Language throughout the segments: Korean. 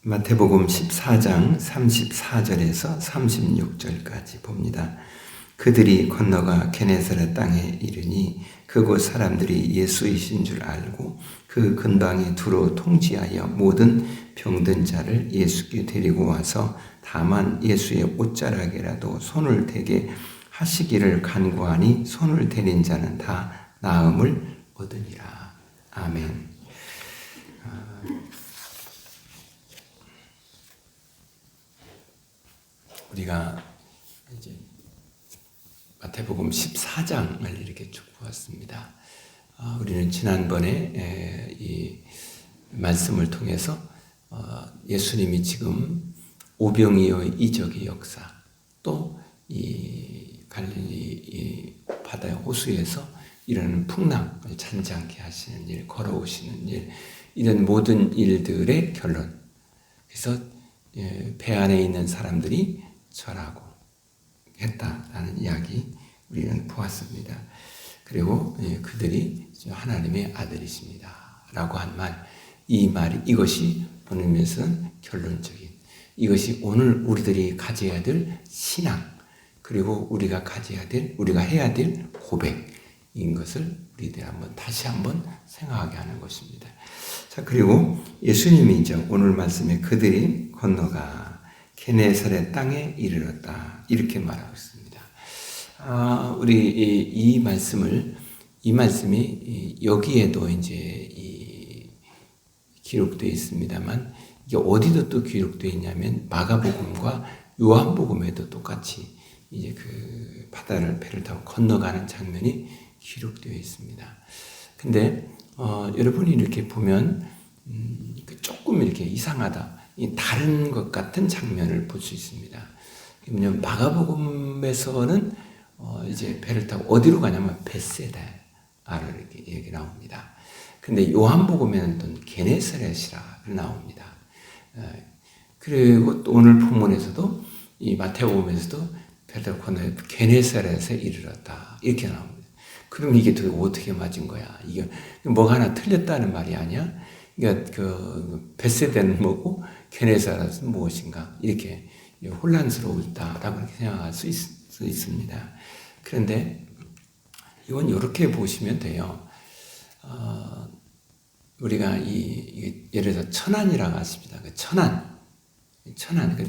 마태복음 14장 34절에서 36절까지 봅니다. 그들이 건너가 게네사렛 땅에 이르니 그곳 사람들이 예수이신 줄 알고 그 근방에 두루 통지하여 모든 병든 자를 예수께 데리고 와서 다만 예수의 옷자락에라도 손을 대게 하시기를 간구하니 손을 대린 자는 다 나음을 얻으니라. 아멘. 우리가 이제 마태복음 14장을 이렇게 쭉 보았습니다. 우리는 지난번에 이 말씀을 통해서 예수님이 지금 오병이어의 이적의 역사, 또 이 갈릴리 바다의 호수에서 일어나는 풍랑을 잔잔케 하시는 일, 걸어오시는 일, 이런 모든 일들의 결론. 그래서 배 안에 있는 사람들이 절하고 했다라는 이야기 우리는 보았습니다. 그리고 그들이 하나님의 아들이십니다 라고 한 말, 이 말이 이것이 보는 면에서는 결론적인, 이것이 오늘 우리들이 가져야 될 신앙, 그리고 우리가 해야 될 고백인 것을 우리들이 다시 한번 생각하게 하는 것입니다. 자, 그리고 예수님이 이제 오늘 말씀에 그들이 건너가 게네사렛 땅에 이르렀다, 이렇게 말하고 있습니다. 우리 이 말씀이 여기에도 이제 기록되어 있습니다만, 이게 어디도 또 기록되어 있냐면 마가복음과 요한복음에도 똑같이 이제 그 배를 타고 건너가는 장면이 기록되어 있습니다. 근데 여러분이 이렇게 보면 조금 이렇게 이상하다, 다른 것 같은 장면을 볼 수 있습니다. 왜냐하면 마가복음에서는 이제 배를 타고 어디로 가냐면 벳세다를 이렇게 얘기 나옵니다. 근데 요한복음에는 또 게네사렛이라 나옵니다. 그리고 또 오늘 본문에서도 이 마태복음에서도 배를 타고 건너 게네사렛에 이르렀다, 이렇게 나옵니다. 그럼 이게 어떻게 맞은 거야? 이게 뭐가 하나 틀렸다는 말이 아니야? 그러니까 그 벳세다는 뭐고 게네사렛은 무엇인가? 이렇게 혼란스러울다라고 생각할 수 있습니다. 그런데 이건 이렇게 보시면 돼요. 우리가 예를 들어서 천안이라고 하십니다.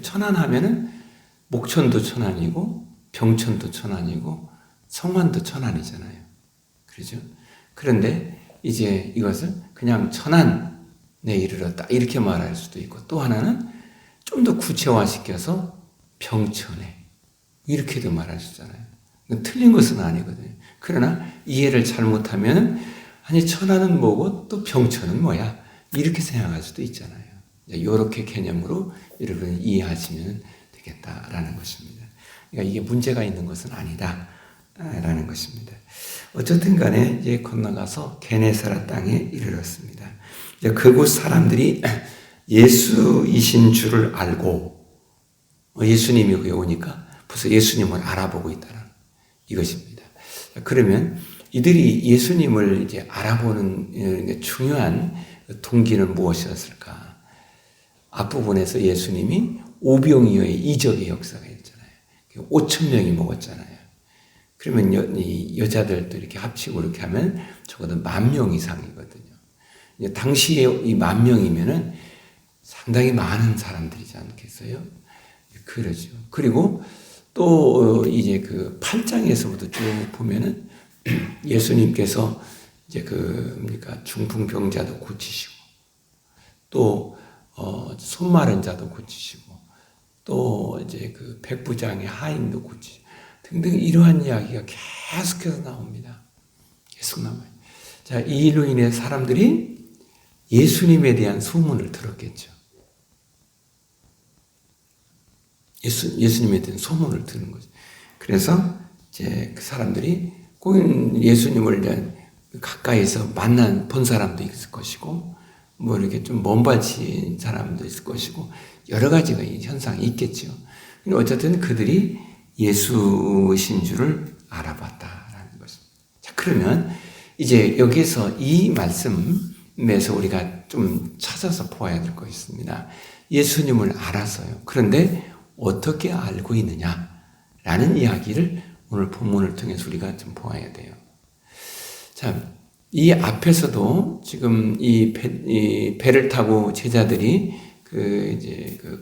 천안 하면은 목천도 천안이고 병천도 천안이고 성안도 천안이잖아요. 그렇죠? 그런데 이제 이것을 그냥 천안에 이르렀다, 이렇게 말할 수도 있고, 또 하나는 좀 더 구체화시켜서 병천에 이렇게도 말할 수 있잖아요. 틀린 것은 아니거든요. 그러나 이해를 잘못하면 아니 천안은 뭐고 또 병천은 뭐야, 이렇게 생각할 수도 있잖아요. 이렇게 개념으로 여러분이 이해하시면 되겠다라는 것입니다. 그러니까 이게 문제가 있는 것은 아니다라는 것입니다. 어쨌든 간에 이제 건너가서 게네사렛 땅에 이르렀습니다. 이제 그곳 사람들이 예수이신 줄을 알고, 예수님이 거기 오니까 벌써 예수님을 알아보고 있다는 이것입니다. 그러면 이들이 예수님을 이제 알아보는 중요한 동기는 무엇이었을까? 앞부분에서 예수님이 오병이어의 이적의 역사가 있잖아요. 5,000명이 먹었잖아요. 그러면 이 여자들도 이렇게 합치고 이렇게 하면 적어도 10,000명 이상이거든요. 당시에 이 10,000명이면은 상당히 많은 사람들이지 않겠어요? 그러죠. 그리고 또 이제 그 8장에서부터 쭉 보면은 예수님께서 이제 중풍병자도 고치시고, 또 손 마른 자도 고치시고, 또 이제 그 백부장의 하인도 고치시고 등등, 이러한 이야기가 계속해서 나옵니다. 계속 나와요. 자, 이 일로 인해 사람들이 예수님에 대한 소문을 들었겠죠. 예수님에 대한 소문을 듣는 거죠. 그래서 이제 그 사람들이 꼭 예수님을 가까이서 본 사람도 있을 것이고, 뭐 이렇게 좀 먼발치인 사람도 있을 것이고, 여러 가지가 현상이 있겠죠. 어쨌든 그들이 예수신 줄을 알아봤다라는 것입니다. 자, 그러면 이제 여기서 이 말씀, 말씀에서 우리가 좀 찾아서 보아야 될 것이 있습니다. 예수님을 알았어요. 그런데 어떻게 알고 있느냐라는 이야기를 오늘 본문을 통해서 우리가 좀 보아야 돼요. 자, 이 앞에서도 지금 이 배를 타고 제자들이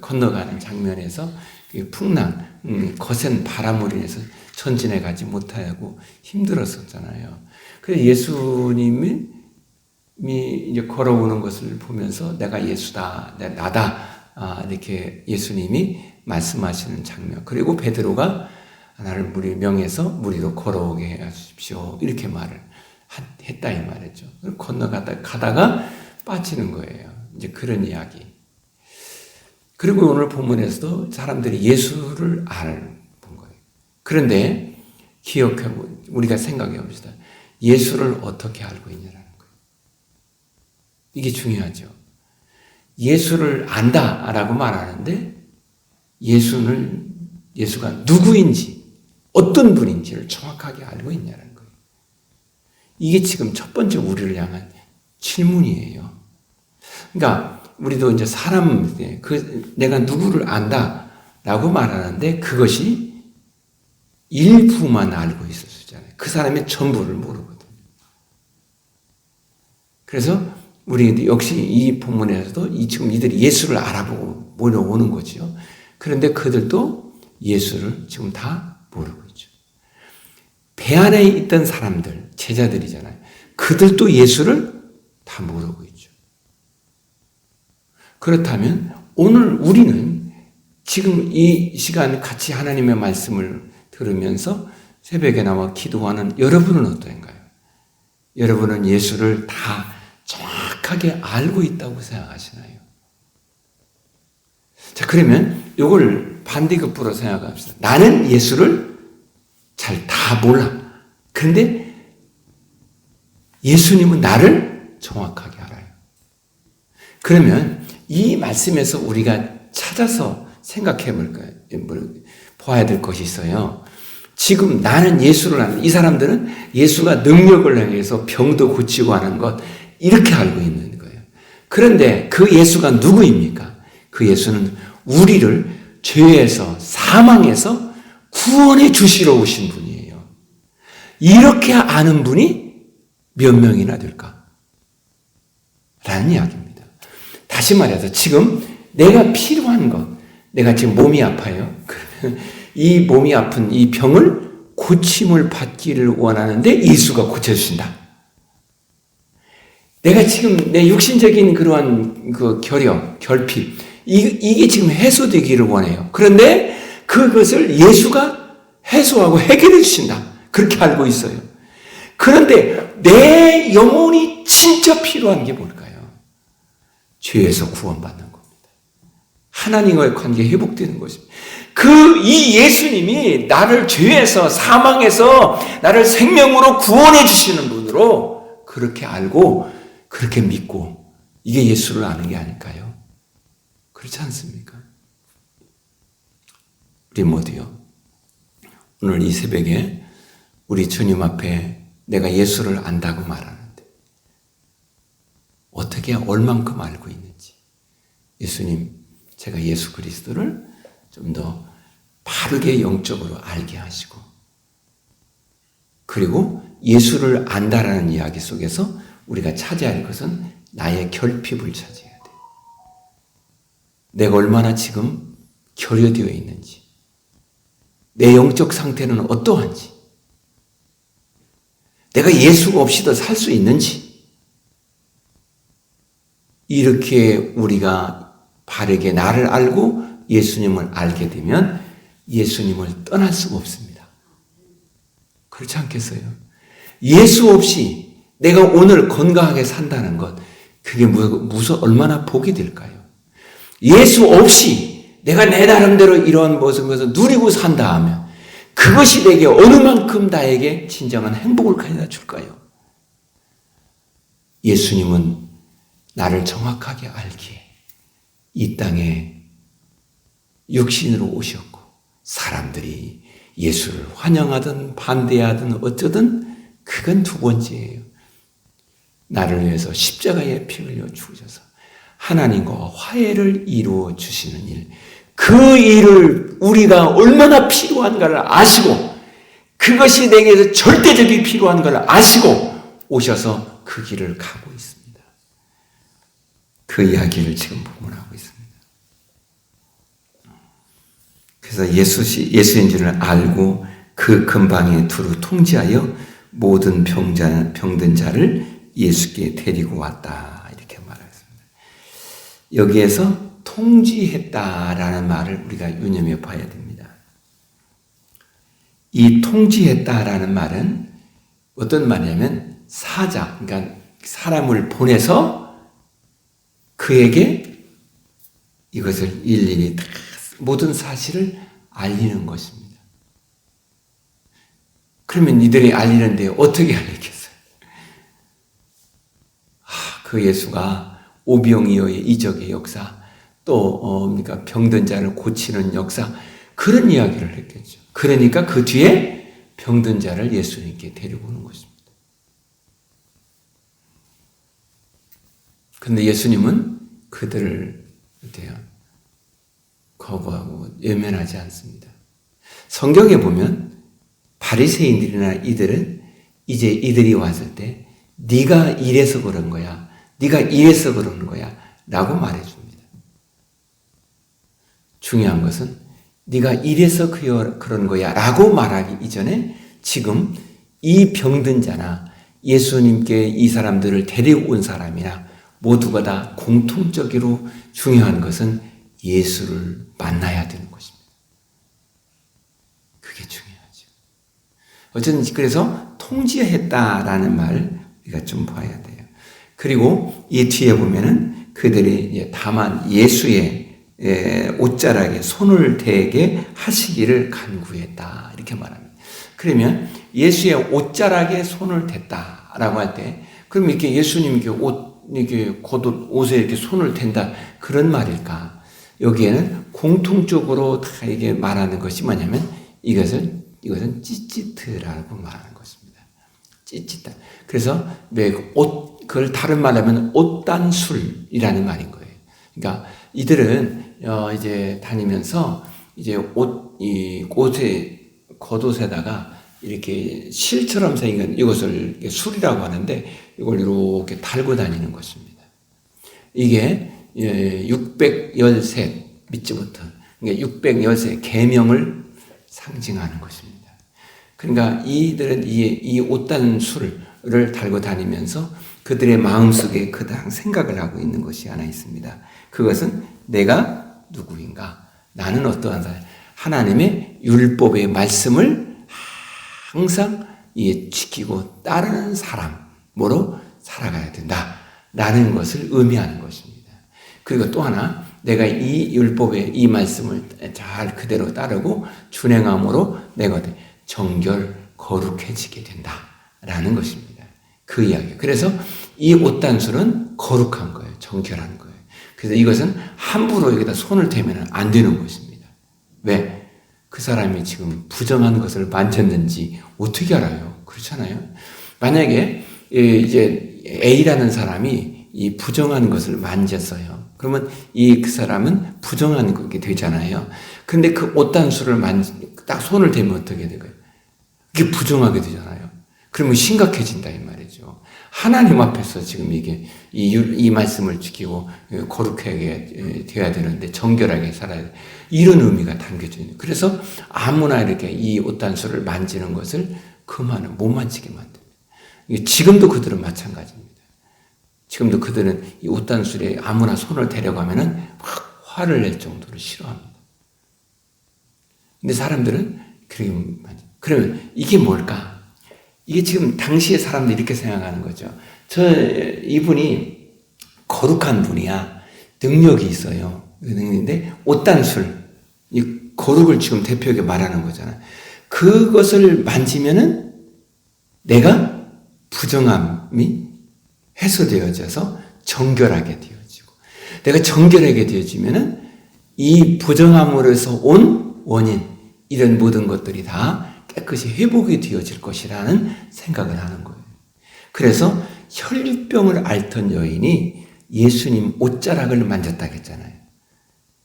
건너가는 장면에서 풍랑, 거센 바람으로 인해서 전진해 가지 못하고 힘들었었잖아요. 그래서 예수님이 이제 걸어오는 것을 보면서 내가 예수다, 나다, 이렇게 예수님이 말씀하시는 장면. 그리고 베드로가 나를 무리 명해서 무리로 걸어오게 하십시오. 이렇게 말을 했다 이 말이죠. 가다가 빠지는 거예요. 이제 그런 이야기. 그리고 오늘 본문에서도 사람들이 예수를 알본 거예요. 그런데 기억하고 우리가 생각해 봅시다. 예수를 어떻게 알고 있냐라는 거예요. 이게 중요하죠. 예수를 안다라고 말하는데 예수가 누구인지 어떤 분인지를 정확하게 알고 있냐는 거예요. 이게 지금 첫 번째 우리를 향한 질문이에요. 그러니까 우리도 이제 내가 누구를 안다라고 말하는데 그것이 일부만 알고 있었잖아요. 그 사람의 전부를 모르거든요. 그래서 우리 역시 이 본문에서도 지금 이들이 예수를 알아보고 몰려오는 거죠. 그런데 그들도 예수를 지금 다 모르고 있죠. 배 안에 있던 사람들, 제자들이잖아요. 그들도 예수를 다 모르고 있죠. 그렇다면 오늘 우리는 지금 이 시간 같이 하나님의 말씀을 들으면서 새벽에 나와 기도하는 여러분은 어떤가요? 여러분은 예수를 다 정확하게 알고 있다고 생각하시나요? 자, 그러면 이걸 반대급부로 생각합시다. 나는 예수를 잘 다 몰라. 그런데 예수님은 나를 정확하게 알아요. 그러면 이 말씀에서 우리가 찾아서 생각해 봐야 될 것이 있어요. 지금 나는 예수를 아는 이 사람들은 예수가 능력을 행해서 병도 고치고 하는 것 이렇게 알고 있는 거예요. 그런데 그 예수가 누구입니까? 그 예수는 우리를 죄에서 사망에서 구원해 주시러 오신 분이에요. 이렇게 아는 분이 몇 명이나 될까? 라는 이야기입니다. 다시 말해서 지금 내가 필요한 것, 내가 지금 몸이 아파요. 이 몸이 아픈 이 병을 고침을 받기를 원하는데 예수가 고쳐주신다. 내가 지금 내 육신적인 그러한 결핍, 이게 지금 해소되기를 원해요. 그런데 그것을 예수가 해소하고 해결해 주신다. 그렇게 알고 있어요. 그런데 내 영혼이 진짜 필요한 게 뭘까요? 죄에서 구원받는 겁니다. 하나님과의 관계 회복되는 것입니다. 이 예수님이 나를 죄에서 사망에서 나를 생명으로 구원해 주시는 분으로 그렇게 알고 그렇게 믿고 이게 예수를 아는 게 아닐까요? 그렇지 않습니까? 우리 모두요. 오늘 이 새벽에 우리 주님 앞에 내가 예수를 안다고 말하는데 어떻게 얼만큼 알고 있는지 예수님 제가 예수 그리스도를 좀 더 바르게 영적으로 알게 하시고 그리고 예수를 안다라는 이야기 속에서 우리가 차지해야 할 것은 나의 결핍을 차지해야 돼요. 내가 얼마나 지금 결여되어 있는지 내 영적 상태는 어떠한지 내가 예수가 없이도 살 수 있는지 이렇게 우리가 바르게 나를 알고 예수님을 알게 되면 예수님을 떠날 수가 없습니다. 그렇지 않겠어요? 예수 없이 내가 오늘 건강하게 산다는 것 그게 얼마나 복이 될까요? 예수 없이 내가 내 나름대로 이런 것을 누리고 산다 하면 그것이 내게 어느 만큼 나에게 진정한 행복을 가져다 줄까요? 예수님은 나를 정확하게 알기에 이 땅에 육신으로 오셨고 사람들이 예수를 환영하든 반대하든 어쩌든 그건 두 번째예요. 나를 위해서 십자가에 피 흘려 죽으셔서 하나님과 화해를 이루어 주시는 일, 그 일을 우리가 얼마나 필요한가를 아시고 그것이 내게서 절대적이 필요한 걸 아시고 오셔서 그 길을 가고 있습니다. 그 이야기를 지금 본문하고 있습니다. 그래서 예수인 줄을 알고 그 근방에 두루 통지하여 모든 병든 자를 예수께 데리고 왔다. 이렇게 말하겠습니다. 여기에서 통지했다라는 말을 우리가 유념해 봐야 됩니다. 이 통지했다라는 말은 어떤 말이냐면 사자, 그러니까 사람을 보내서 그에게 이것을 일일이 다 모든 사실을 알리는 것입니다. 그러면 이들이 알리는데 어떻게 알리겠어요? 그 예수가 오병이어의 이적의 역사, 또 그러니까 병든 자를 고치는 역사, 그런 이야기를 했겠죠. 그러니까 그 뒤에 병든 자를 예수님께 데리고 오는 것입니다. 그런데 예수님은 그들을 어때요? 거부하고 외면하지 않습니다. 성경에 보면 바리새인들이나 이들은 이제 이들이 왔을 때 네가 이래서 그런 거야, 네가 이래서 그러는 거야 라고 말해줍니다. 중요한 것은 네가 이래서 그런 거야 라고 말하기 이전에 지금 이 병든 자나 예수님께 이 사람들을 데리고 온 사람이나 모두가 다 공통적으로 중요한 것은 예수를 만나야 되는 것입니다. 그게 중요하죠. 어쨌든 그래서 통지했다라는 말을 우리가 좀 봐야 돼요. 그리고 이 뒤에 보면은 그들이 다만 예수의 옷자락에 손을 대게 하시기를 간구했다. 이렇게 말합니다. 그러면 예수의 옷자락에 손을 댔다라고 할 때, 그럼 이렇게 예수님 이렇게 겉옷, 옷에 이렇게 손을 댄다. 그런 말일까? 여기에는 공통적으로 다 이게 말하는 것이 뭐냐면 이것은 찌찌트라고 말하는 것입니다. 찌찌다. 그래서 그걸 다른 말로 하면 옷단술이라는 말인 거예요. 그러니까 이들은 이제 다니면서 이제 겉옷에다가 이렇게 실처럼 생긴 이것을 술이라고 하는데 이걸 이렇게 달고 다니는 것입니다. 이게 613 밑부터 그러니까 613 계명을 상징하는 것입니다. 그러니까 이들은 이 옷단술을 달고 다니면서 그들의 마음속에 그당 생각을 하고 있는 것이 하나 있습니다. 그것은 내가 누구인가? 나는 어떠한 사람? 하나님의 율법의 말씀을 항상 지키고 따르는 사람으로 살아가야 된다라는 것을 의미하는 것입니다. 그리고 또 하나, 내가 이 율법의 이 말씀을 잘 그대로 따르고 준행함으로 내가 정결 거룩해지게 된다라는 것입니다. 그 이야기. 그래서 이 옷단술은 거룩한 거예요. 정결한 거예요. 그래서 이것은 함부로 여기다 손을 대면 안 되는 것입니다. 왜? 그 사람이 지금 부정한 것을 만졌는지 어떻게 알아요? 그렇잖아요. 만약에 이제 A라는 사람이 이 부정한 것을 만졌어요. 그러면 그 사람은 부정한 게 되잖아요. 근데 그 옷단술을 딱 손을 대면 어떻게 될까요? 이게 부정하게 되잖아요. 그러면 심각해진다 이 말이죠. 하나님 앞에서 지금 이 말씀을 지키고 거룩하게 되어야 되는데 정결하게 살아야 돼. 이런 의미가 담겨져 있는. 그래서 아무나 이렇게 이 옷단술을 만지는 것을 그만은 못 만지게 만듭니다. 지금도 그들은 마찬가지입니다. 지금도 그들은 이 옷단술에 아무나 손을 대려가면은 확 화를 낼 정도로 싫어합니다. 근데 사람들은 그러면 이게 뭘까? 이게 지금 당시의 사람들이 이렇게 생각하는 거죠. 이분이 거룩한 분이야. 능력이 있어요. 능력인데 옷단술, 이 거룩을 지금 대표하게 말하는 거잖아요. 그것을 만지면은 내가 부정함이 해소되어져서 정결하게 되어지고, 내가 정결하게 되어지면은 이 부정함으로서 온 원인, 이런 모든 것들이 다 깨끗이 회복이 되어질 것이라는 생각을 하는 거예요. 그래서 혈병을 앓던 여인이 예수님 옷자락을 만졌다고 했잖아요.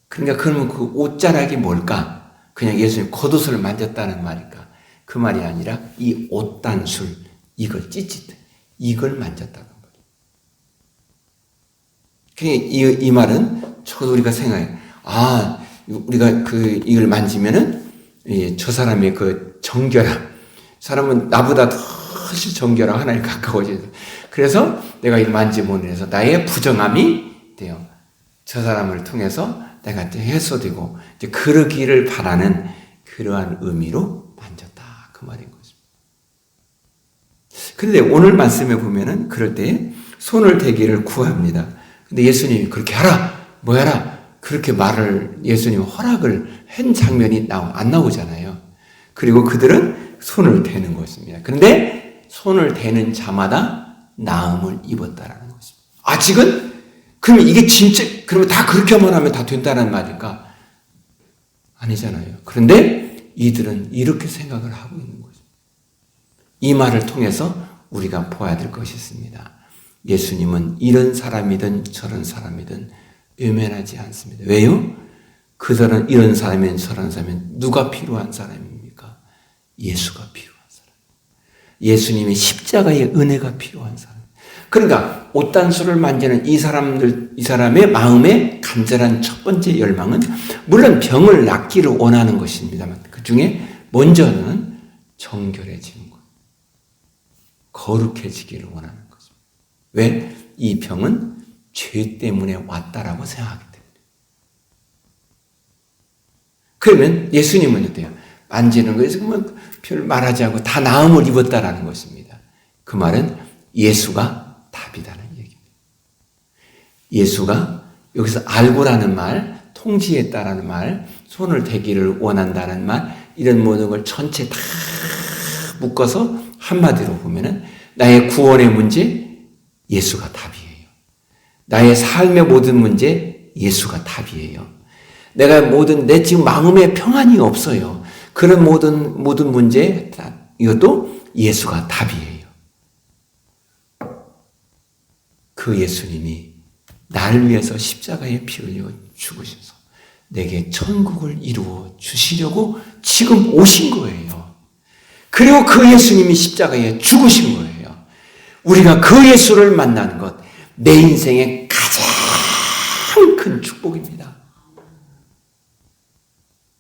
그러니까 그러면 그 옷자락이 뭘까? 그냥 예수님 겉옷을 만졌다는 말일까? 그 말이 아니라 이 옷단술, 이걸 찢짓, 이걸 만졌다는 거예요. 이 말은 저도 우리가 생각해, 우리가 이걸 만지면은 저 사람의 그 정결함, 사람은 나보다 훨씬 정결함 하나에 가까워져요. 그래서 내가 이 만지면 해서 나의 부정함이 돼요. 저 사람을 통해서 내가 해소되고 이제 그러기를 바라는 그러한 의미로 만졌다 그 말인 거죠. 그런데 오늘 말씀에 보면은 그럴 때 손을 대기를 구합니다. 근데 예수님이 그렇게 하라, 뭐 해라 그렇게 말을 예수님 허락을 한 장면이 안 나오잖아요. 그리고 그들은 손을 대는 것입니다. 그런데 손을 대는 자마다 나음을 입었다라는 것입니다. 아직은 그러면 이게 진짜 그러면 다 그렇게만 하면 다 된다는 말일까? 아니잖아요. 그런데 이들은 이렇게 생각을 하고 있는 거죠. 이 말을 통해서 우리가 보아야 될 것이 있습니다. 예수님은 이런 사람이든 저런 사람이든 외면하지 않습니다. 왜요? 그들은 이런 사람이든 저런 사람이든 누가 필요한 사람입니까? 예수가 필요한 사람. 예수님의 십자가의 은혜가 필요한 사람. 그러니까 옷단수를 만지는 이 사람의 마음의 간절한 첫 번째 열망은 물론 병을 낫기를 원하는 것입니다만 그 중에 먼저는 정결해지는 것, 거룩해지기를 원하는 것입니다. 왜? 이 병은 죄 때문에 왔다라고 생각하기 때문에. 그러면 예수님은 어때요? 만지는 거에서 별 말하지 않고 다 나음을 입었다라는 것입니다. 그 말은 예수가 답이다는 얘기입니다. 예수가 여기서 알고라는 말, 통지했다라는 말, 손을 대기를 원한다는 말, 이런 모든 걸 전체 다 묶어서 한마디로 보면은 나의 구원의 문제, 예수가 답이에요. 나의 삶의 모든 문제, 예수가 답이에요. 내가 내 지금 마음에 평안이 없어요. 그런 모든 문제, 이것도 예수가 답이에요. 그 예수님이 나를 위해서 십자가에 피 흘려 죽으셔서 내게 천국을 이루어 주시려고 지금 오신 거예요. 그리고 그 예수님이 십자가에 죽으신 거예요. 우리가 그 예수를 만나는 것, 내 인생의 가장 큰 축복입니다.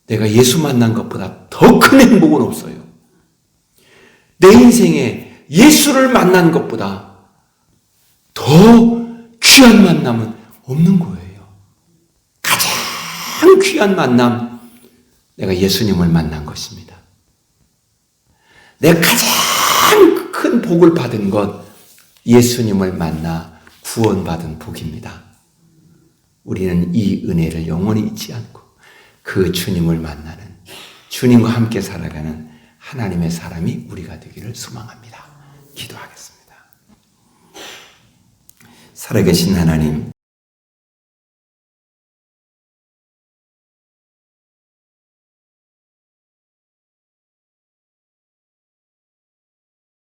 내가 예수 만난 것보다 더 큰 행복은 없어요. 내 인생에 예수를 만난 것보다 더 귀한 만남은 없는 거예요. 가장 귀한 만남, 내가 예수님을 만난 것입니다. 내가 가장 큰 복을 받은 것, 예수님을 만나 구원받은 복입니다. 우리는 이 은혜를 영원히 잊지 않고 그 주님을 만나는, 주님과 함께 살아가는 하나님의 사람이 우리가 되기를 소망합니다. 기도하겠습니다. 살아계신 하나님,